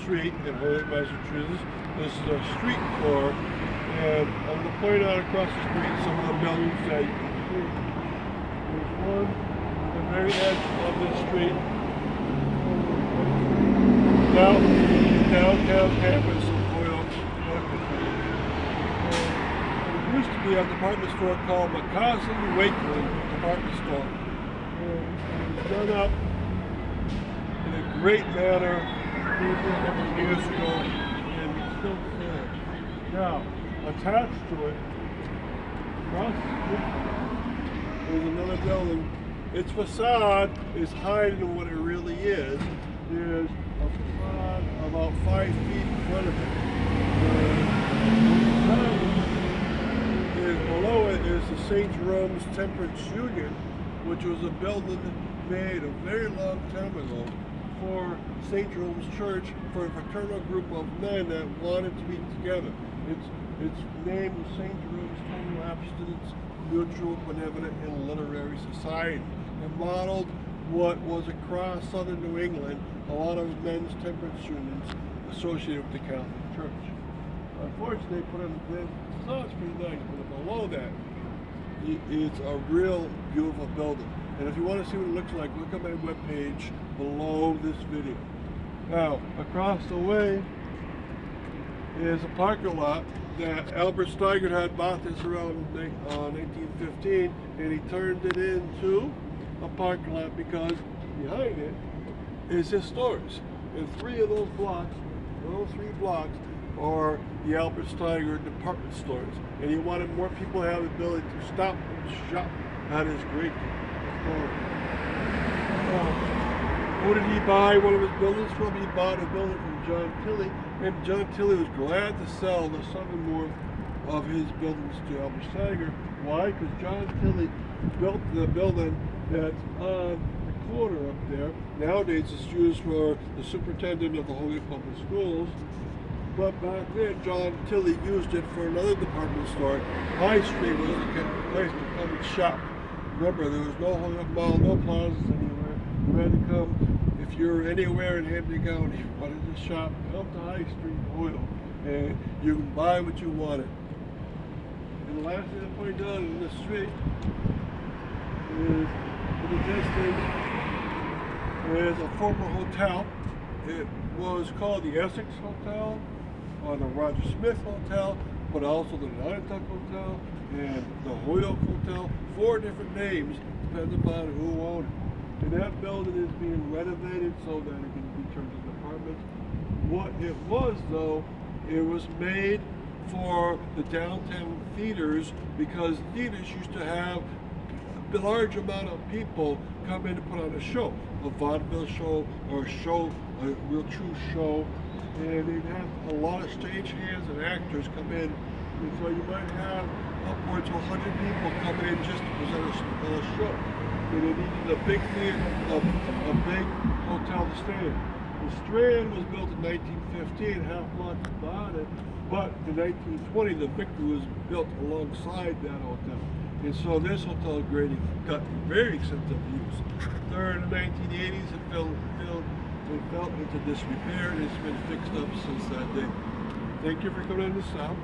street in Holyoke, Massachusetts. This is a street tour, and I'm going to point out across the street some of the buildings that you can see. There's one at the very edge of this street. Now, the downtown campus of Holyoke. There used to be a department store called McAuslan Wakeland department store. And it was done up in a great manner a couple of years ago, and it's still there. Now, attached to it, across the street, there's another building. Its facade is higher than what it really is. There's a facade about 5 feet in front of it. Below it is the St. Jerome's Temperance Union, which was a building made a very long time ago for St. Jerome's Church, for a fraternal group of men that wanted to be together. It's named the St. Jerome's Total Abstinence Mutual Benevolent and Literary Society. It modeled what was across southern New England a lot of men's temperance unions associated with the Catholic Church. Unfortunately, they put on the facade's pretty nice, but below that, it's a real beautiful building. And if you want to see what it looks like, look at my webpage below this video. Now, across the way is a parking lot that Albert Steiger had bought this around 1915, and he turned it into a parking lot because behind it is his stores. And 3 of those blocks, those 3 blocks, are the Albert Steiger department stores. And he wanted more people to have the ability to stop and shop at his great store. Who did he buy one of his buildings from? He bought a building from John Tilley, and John Tilley was glad to sell the southernmost of his buildings to Albert Steiger. Why? Because John Tilley built the building that's on the corner up there. Nowadays it's used for the superintendent of the Holyoke Public Schools. But back then, John Tilley used it for another department store. High Street was the place to come and shop. Remember, there was no Holyoke Mall, no plazas anywhere. You had to come, if you're anywhere in Hampton County, you wanted to shop, come to High Street, Holyoke, and you can buy what you wanted. And the last thing to point out in this street is, in the distance, is a former hotel. It was called the Essex Hotel, or the Roger Smith Hotel, but also the Nantucket Hotel and the Holyoke Hotel. 4 different names, depending upon who owned it. And that building is being renovated so that it can be turned into apartments. What it was, though, it was made for the downtown theaters, because theaters used to have a large amount of people come in to put on a show, a vaudeville show or a show, a real true show, and they'd have a lot of stagehands and actors come in, and so you might have upwards of 100 people coming in just to present a show. And they needed a big theater, a big hotel to stay in. The Strand was built in 1915, half block behind it, but in 1920 the Victory was built alongside that hotel. And so this hotel grading got very extensive use. During the 1980s, it fell into disrepair, and it's been fixed up since that day. Thank you for coming in to stop.